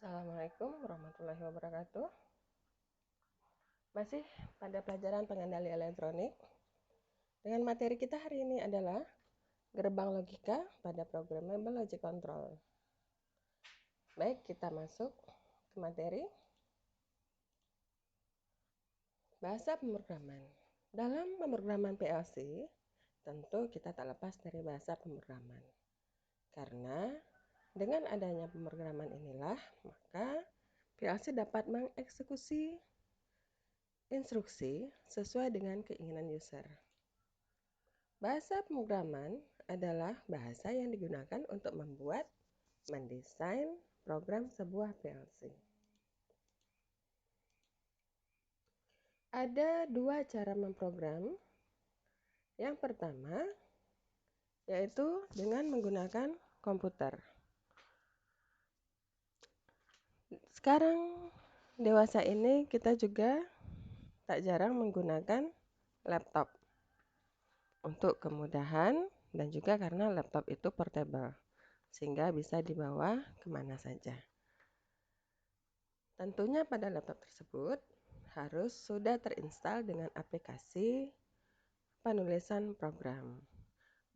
Assalamualaikum warahmatullahi wabarakatuh. Masih pada pelajaran pengendali elektronik. Dengan materi kita hari ini adalah gerbang logika pada programmable logic control. Baik, kita masuk ke materi. Bahasa pemrograman. Dalam pemrograman PLC, tentu kita tak lepas dari bahasa pemrograman. Karena dengan adanya pemrograman inilah, maka PLC dapat mengeksekusi instruksi sesuai dengan keinginan user. Bahasa pemrograman adalah bahasa yang digunakan untuk membuat, mendesain program sebuah PLC. Ada dua cara memprogram. Yang pertama, yaitu dengan menggunakan komputer. Sekarang dewasa ini kita juga tak jarang menggunakan laptop untuk kemudahan dan juga karena laptop itu portable sehingga bisa dibawa kemana saja. Tentunya pada laptop tersebut harus sudah terinstall dengan aplikasi penulisan program.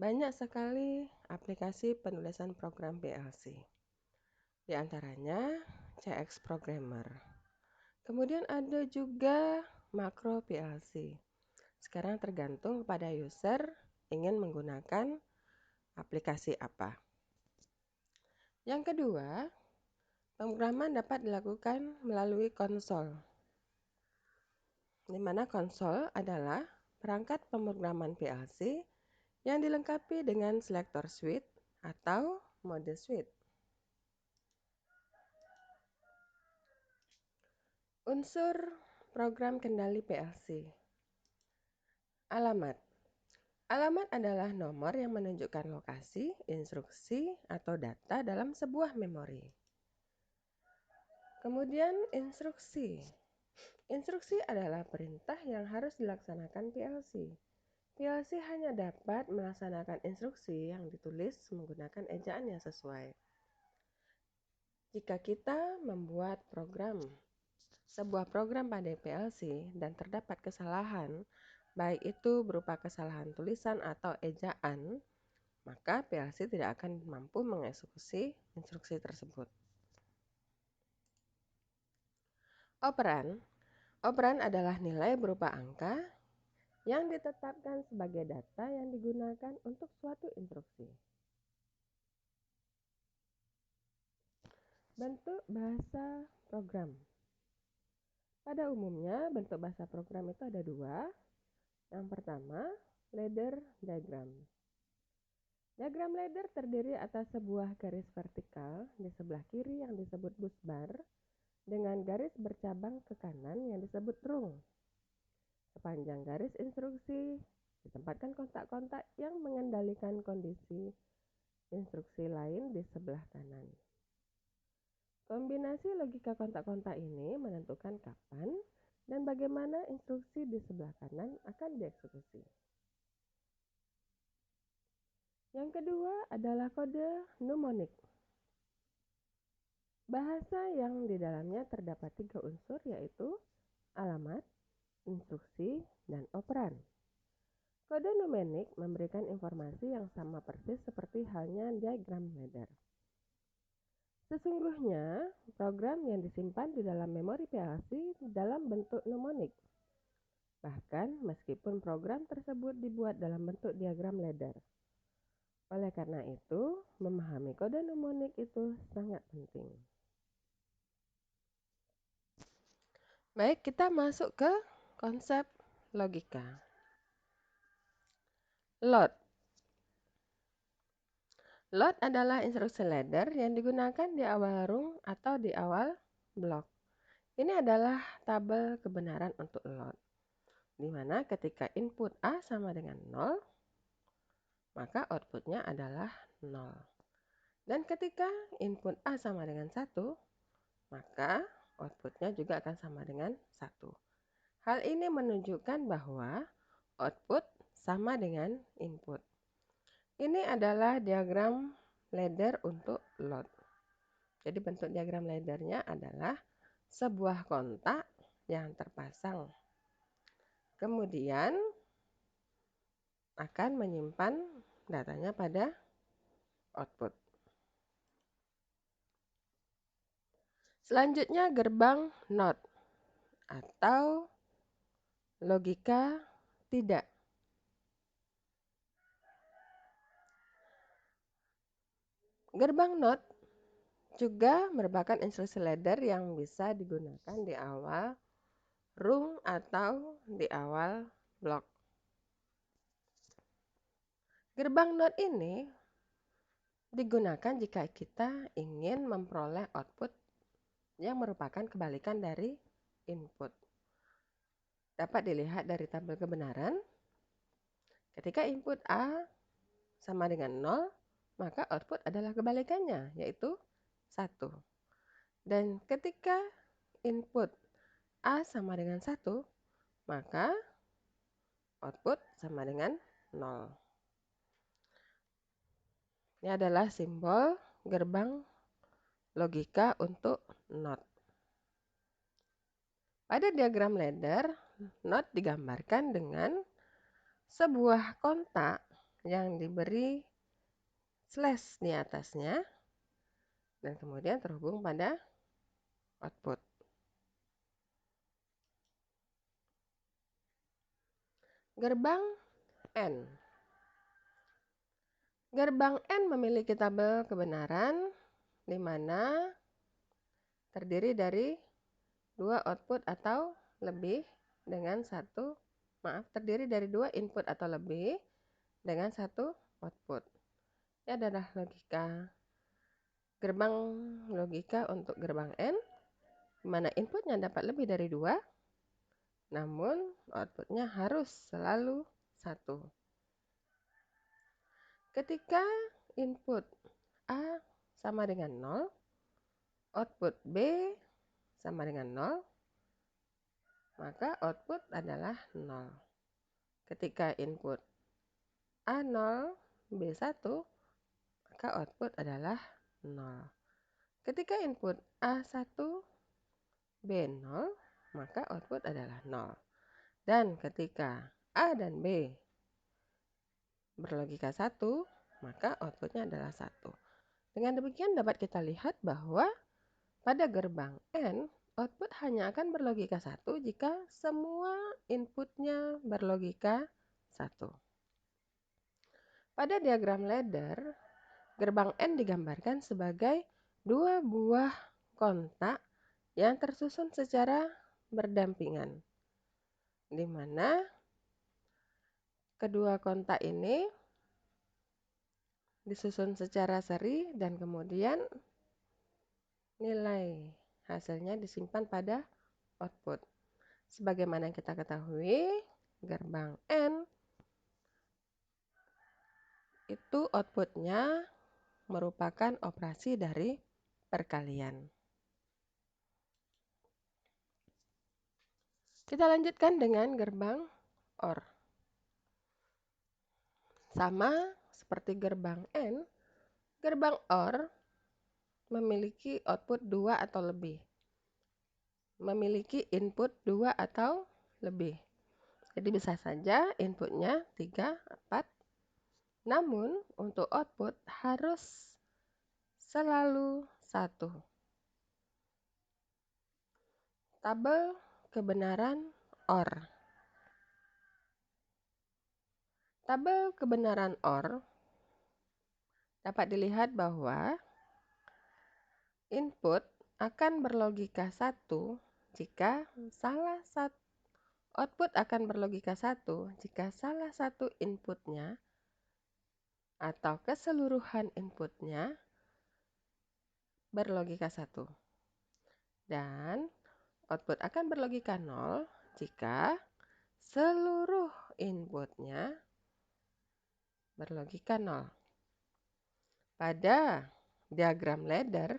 Banyak sekali aplikasi penulisan program PLC. Di antaranya CX Programmer. Kemudian ada juga Makro PLC. Sekarang tergantung pada user ingin menggunakan aplikasi apa. Yang kedua, pemrograman dapat dilakukan melalui konsol, di mana konsol adalah perangkat pemrograman PLC yang dilengkapi dengan selector switch atau mode switch. Unsur program kendali PLC. Alamat. Alamat adalah nomor yang menunjukkan lokasi, instruksi, atau data dalam sebuah memori. Kemudian instruksi. Instruksi adalah perintah yang harus dilaksanakan PLC. PLC hanya dapat melaksanakan instruksi yang ditulis menggunakan ejaan yang sesuai. Jika kita membuat sebuah program pada PLC dan terdapat kesalahan, baik itu berupa kesalahan tulisan atau ejaan, maka PLC tidak akan mampu mengeksekusi instruksi tersebut. Operan. Operan adalah nilai berupa angka yang ditetapkan sebagai data yang digunakan untuk suatu instruksi. Bentuk bahasa program. Pada umumnya, bentuk bahasa program itu ada dua. Yang pertama, ladder diagram. Diagram ladder terdiri atas sebuah garis vertikal di sebelah kiri yang disebut busbar dengan garis bercabang ke kanan yang disebut rung. Sepanjang garis instruksi ditempatkan kontak-kontak yang mengendalikan kondisi instruksi lain di sebelah kanan. Kombinasi logika kontak-kontak ini menentukan kapan dan bagaimana instruksi di sebelah kanan akan dieksekusi. Yang kedua adalah kode mnemonik. Bahasa yang di dalamnya terdapat tiga unsur yaitu alamat, instruksi, dan operan. Kode mnemonik memberikan informasi yang sama persis seperti halnya diagram ladder. Sesungguhnya, program yang disimpan di dalam memori PLC dalam bentuk mnemonik. Bahkan, meskipun program tersebut dibuat dalam bentuk diagram ladder. Oleh karena itu, memahami kode mnemonik itu sangat penting. Baik, kita masuk ke konsep logika. Load. Load adalah instruksi ladder yang digunakan di awal rung atau di awal blok. Ini adalah tabel kebenaran untuk load, di mana ketika input A sama dengan 0, maka outputnya adalah 0. Dan ketika input A sama dengan 1, maka outputnya juga akan sama dengan 1. Hal ini menunjukkan bahwa output sama dengan input. Ini adalah diagram ladder untuk load. Jadi bentuk diagram laddernya adalah sebuah kontak yang terpasang. Kemudian akan menyimpan datanya pada output. Selanjutnya gerbang NOT atau logika tidak. Gerbang NOT juga merupakan instruksi ladder yang bisa digunakan di awal rung atau di awal blok. Gerbang NOT ini digunakan jika kita ingin memperoleh output yang merupakan kebalikan dari input. Dapat dilihat dari tabel kebenaran. Ketika input A sama dengan 0, maka output adalah kebalikannya, yaitu 1. Dan ketika input A sama dengan 1, maka output sama dengan 0. Ini adalah simbol gerbang logika untuk NOT. Pada diagram ladder, NOT digambarkan dengan sebuah kontak yang diberi slash di atasnya dan kemudian terhubung pada output. Gerbang N. Gerbang N memiliki tabel kebenaran di mana terdiri dari 2 output atau lebih dengan terdiri dari 2 input atau lebih dengan 1 output. Ini adalah gerbang logika untuk gerbang N, di mana inputnya dapat lebih dari 2, namun outputnya harus selalu 1. Ketika input A sama dengan 0, output B sama dengan 0, maka output adalah 0. Ketika input A0, B1, maka output adalah 0. Ketika input A1, B0, maka output adalah 0. Dan ketika A dan B berlogika 1, maka outputnya adalah 1. Dengan demikian dapat kita lihat bahwa pada gerbang N, output hanya akan berlogika 1 jika semua inputnya berlogika 1. Pada diagram ladder, gerbang N digambarkan sebagai 2 buah kontak yang tersusun secara berdampingan, di mana kedua kontak ini disusun secara seri dan kemudian nilai hasilnya disimpan pada output. Sebagaimana yang kita ketahui, gerbang N itu outputnya merupakan operasi dari perkalian. Kita lanjutkan dengan gerbang OR. Sama seperti gerbang N, gerbang OR memiliki output 2 atau lebih. Memiliki input 2 atau lebih. Jadi bisa saja inputnya 3, 4. Namun untuk output harus selalu 1. Tabel kebenaran OR. Tabel kebenaran OR dapat dilihat bahwa input akan berlogika 1 jika output akan berlogika 1 jika salah satu inputnya atau keseluruhan inputnya berlogika 1. Dan output akan berlogika 0 jika seluruh inputnya berlogika 0. Pada diagram ladder,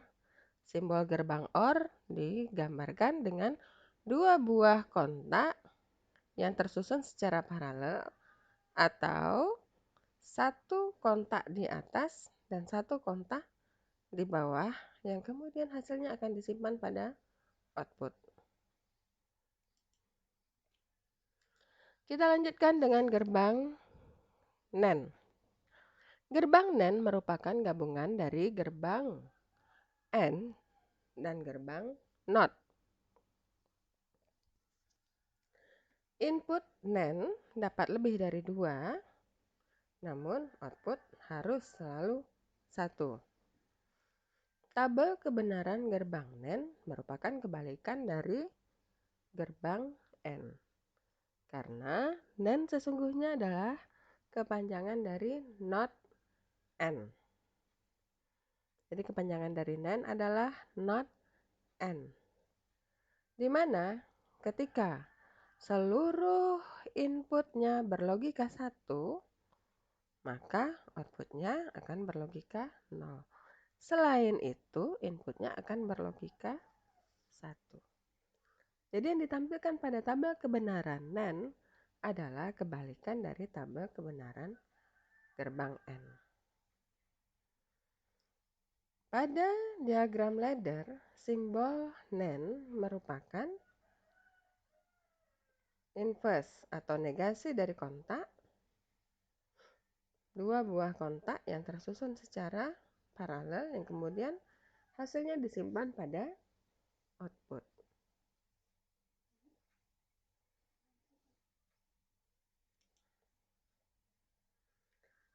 simbol gerbang OR digambarkan dengan 2 buah kontak yang tersusun secara paralel atau 1 kontak di atas dan 1 kontak di bawah yang kemudian hasilnya akan disimpan pada output. Kita lanjutkan dengan gerbang NAND. Gerbang NAND merupakan gabungan dari gerbang AND dan gerbang NOT. Input NAND dapat lebih dari 2, namun output harus selalu 1. Tabel kebenaran gerbang NAND merupakan kebalikan dari gerbang AND. Karena NAND sesungguhnya adalah kepanjangan dari NOT AND. Jadi kepanjangan dari NAND adalah NOT AND. Di mana ketika seluruh inputnya berlogika 1, maka outputnya akan berlogika 0. Selain itu, inputnya akan berlogika 1. Jadi yang ditampilkan pada tabel kebenaran NAND adalah kebalikan dari tabel kebenaran gerbang AND. Pada diagram ladder, simbol NAND merupakan inverse atau negasi dari kontak, dua buah kontak yang tersusun secara paralel yang kemudian hasilnya disimpan pada output.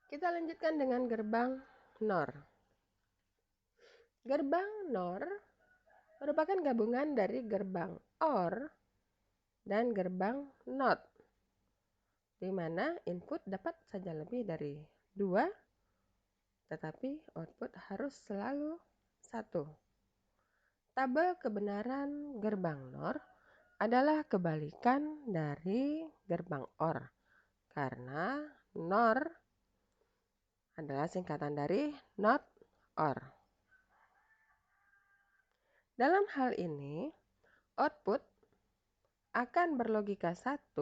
Kita lanjutkan dengan gerbang NOR. Gerbang NOR merupakan gabungan dari gerbang OR dan gerbang NOT, di mana input dapat saja lebih dari 2, tetapi output harus selalu 1. Tabel kebenaran gerbang NOR adalah kebalikan dari gerbang OR, karena NOR adalah singkatan dari NOT OR. Dalam hal ini, output akan berlogika 1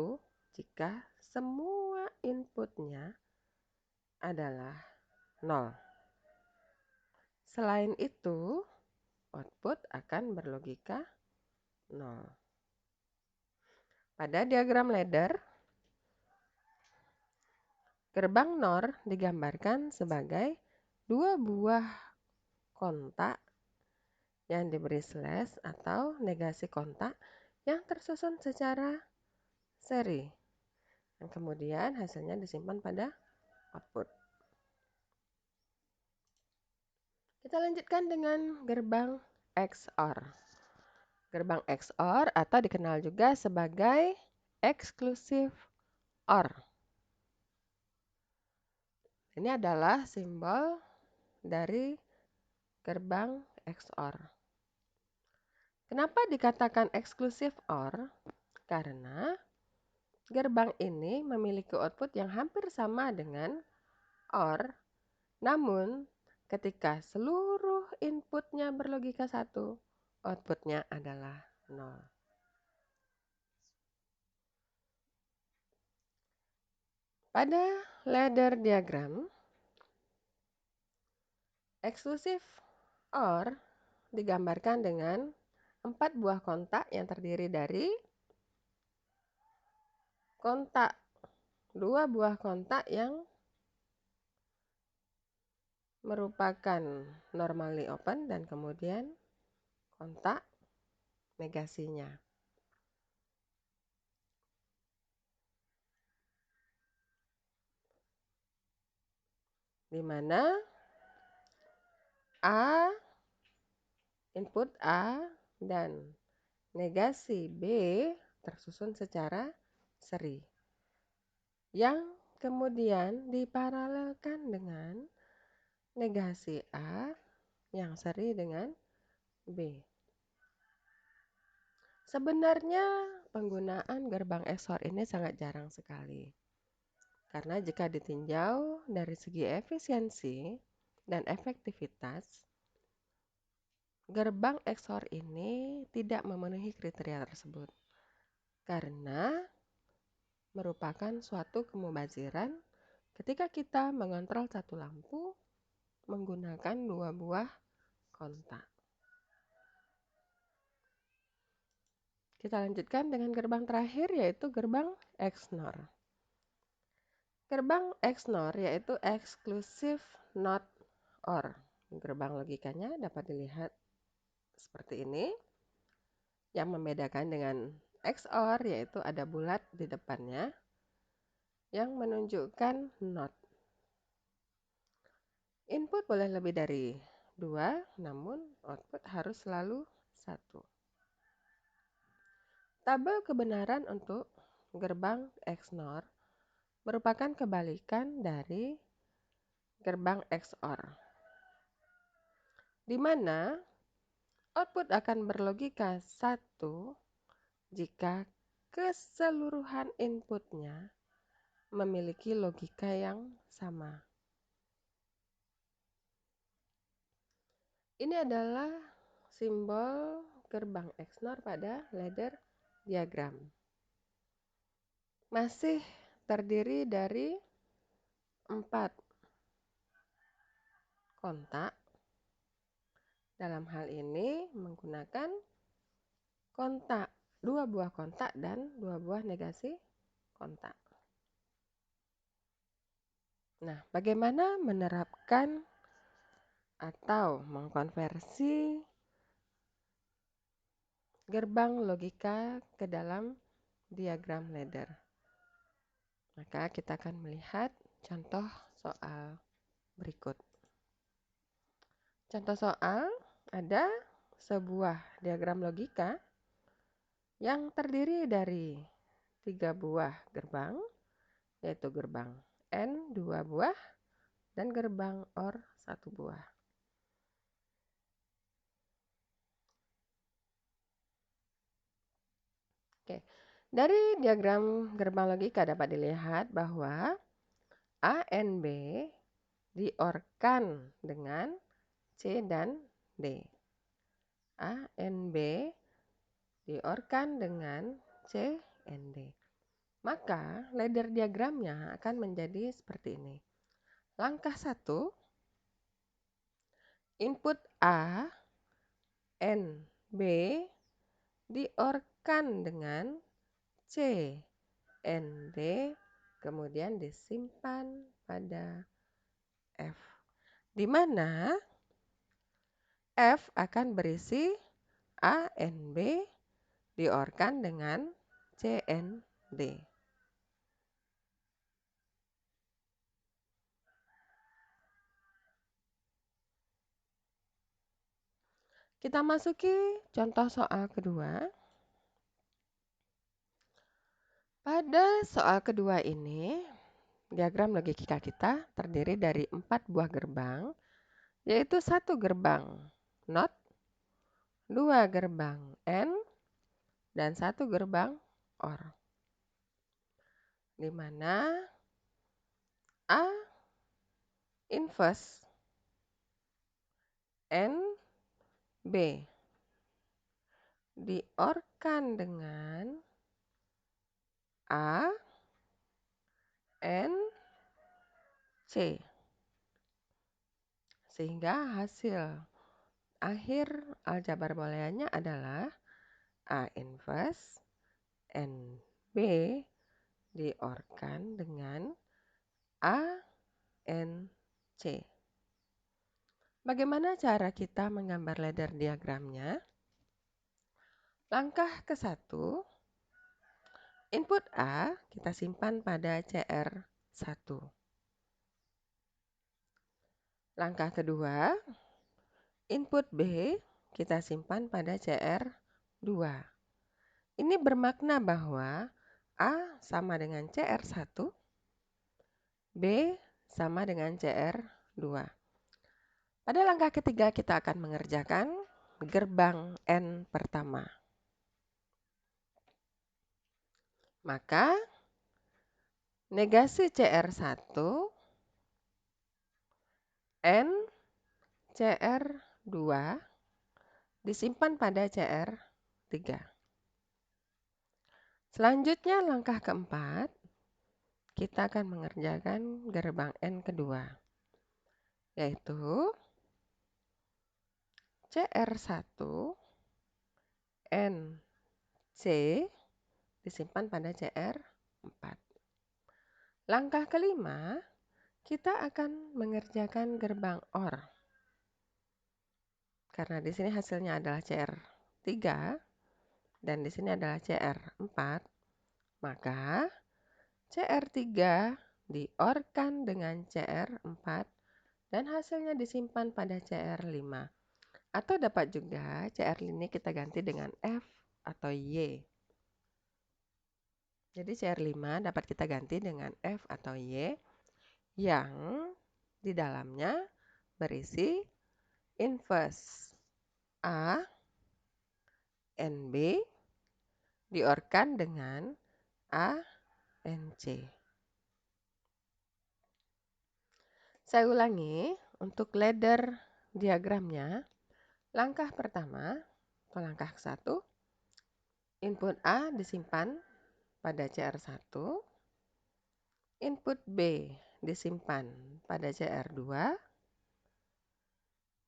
jika semua inputnya adalah 0. Selain itu, output akan berlogika 0. Pada diagram ladder, gerbang NOR digambarkan sebagai dua buah kontak yang diberi slash atau negasi kontak yang tersusun secara seri, dan kemudian hasilnya disimpan pada output. Kita lanjutkan dengan gerbang XOR. Gerbang XOR atau dikenal juga sebagai exclusive OR. Ini adalah simbol dari gerbang XOR. Kenapa dikatakan exclusive OR? Karena gerbang ini memiliki output yang hampir sama dengan OR, namun ketika seluruh inputnya berlogika 1, outputnya adalah 0. Pada ladder diagram, exclusive OR digambarkan dengan 4 buah kontak yang terdiri dari kontak, 2 buah kontak yang merupakan normally open dan kemudian kontak negasinya. Di mana A, input A dan negasi B tersusun secara seri, yang kemudian diparalelkan dengan negasi A yang seri dengan B. Sebenarnya penggunaan gerbang XOR ini sangat jarang sekali. Karena jika ditinjau dari segi efisiensi dan efektivitas, gerbang XOR ini tidak memenuhi kriteria tersebut. Karena merupakan suatu kemubaziran ketika kita mengontrol satu lampu menggunakan 2 buah kontak. Kita lanjutkan dengan gerbang terakhir yaitu gerbang XNOR. Gerbang XNOR yaitu Exclusive Not OR. Gerbang logikanya dapat dilihat seperti ini. Yang membedakan dengan XOR yaitu ada bulat di depannya yang menunjukkan not. Input boleh lebih dari 2, namun output harus selalu 1. Tabel kebenaran untuk gerbang XNOR merupakan kebalikan dari gerbang XOR, di mana output akan berlogika 1 jika keseluruhan inputnya memiliki logika yang sama. Ini adalah simbol gerbang XNOR pada ladder diagram. Masih terdiri dari 4 kontak. Dalam hal ini menggunakan kontak, 2 buah kontak dan 2 buah negasi kontak. Nah, bagaimana menerapkan atau mengkonversi gerbang logika ke dalam diagram ladder? Maka kita akan melihat contoh soal berikut. Contoh soal, ada sebuah diagram logika yang terdiri dari 3 buah gerbang, yaitu gerbang N 2 buah dan gerbang OR 1 buah. Oke, dari diagram gerbang logika dapat dilihat bahwa A, N, B di-OR-kan dengan C dan D. A, N, B di-OR-kan dengan C, N, D. Maka ladder diagramnya akan menjadi seperti ini. Langkah 1, input A, N, B di-OR-kan dengan C, N, D, kemudian disimpan pada F. Di mana F akan berisi A, N, B di-OR-kan dengan C, N, D. Kita masuki contoh soal kedua. Pada soal kedua ini, diagram logika kita terdiri dari 4 buah gerbang, yaitu 1 gerbang NOT, 2 gerbang AND, dan 1 gerbang OR. Di mana A inverse N, B di-OR-kan dengan A, N, C. Sehingga hasil akhir aljabar booleannya adalah A inverse N, B di-OR-kan dengan A, N, C. Bagaimana cara kita menggambar ladder diagramnya? Langkah ke-1, input A kita simpan pada CR1. Langkah kedua, input B kita simpan pada CR2. Ini bermakna bahwa A sama dengan CR1, B sama dengan CR2. Pada langkah ketiga kita akan mengerjakan gerbang N pertama. Maka negasi CR1 N CR2 disimpan pada CR3. Selanjutnya langkah keempat, kita akan mengerjakan gerbang N kedua, yaitu CR1 N C disimpan pada CR4. Langkah kelima, kita akan mengerjakan gerbang OR. Karena di sini hasilnya adalah CR3 dan di sini adalah CR4, maka CR3 di-OR-kan dengan CR4 dan hasilnya disimpan pada CR5. Atau dapat juga CR ini kita ganti dengan F atau Y. Jadi CR5 dapat kita ganti dengan F atau Y yang di dalamnya berisi inverse A NB di-OR-kan dengan A NC. Saya ulangi, untuk ladder diagramnya, langkah pertama atau langkah 1, input A disimpan pada CR1, input B disimpan pada CR2,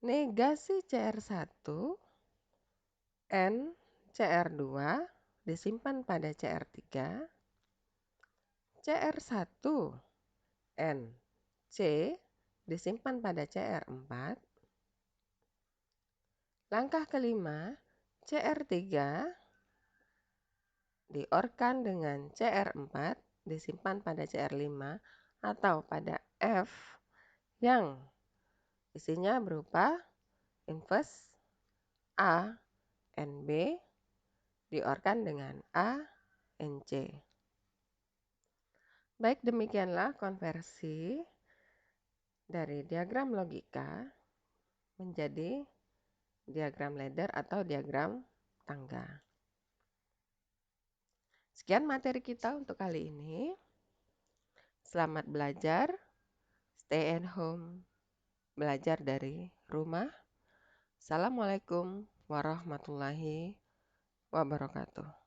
negasi CR1, N CR2 disimpan pada CR3, CR1 N C disimpan pada CR4. Langkah kelima, CR3 di-OR-kan dengan CR4 disimpan pada CR5 atau pada F yang isinya berupa inverse A NB di-OR-kan dengan A NC. Baik, demikianlah konversi dari diagram logika menjadi diagram ladder atau diagram tangga. Sekian materi kita untuk kali ini. Selamat belajar, stay at home, belajar dari rumah. Assalamualaikum warahmatullahi wabarakatuh.